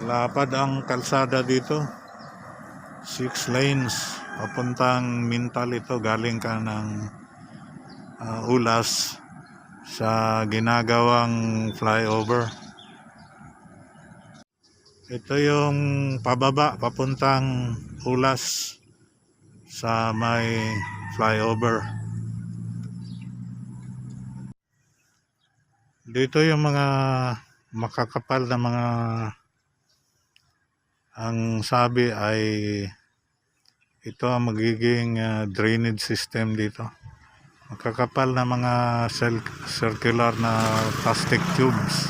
Lapad ang kalsada dito. 6 lanes. Papuntang Mintal ito. Galing ka ng Ulas sa ginagawang flyover. Ito yung pababa papuntang Ulas sa may flyover. Dito yung mga makakapal na mga, ang sabi ay ito ang magiging drainage system dito. Makakapal na mga circular na plastic tubes.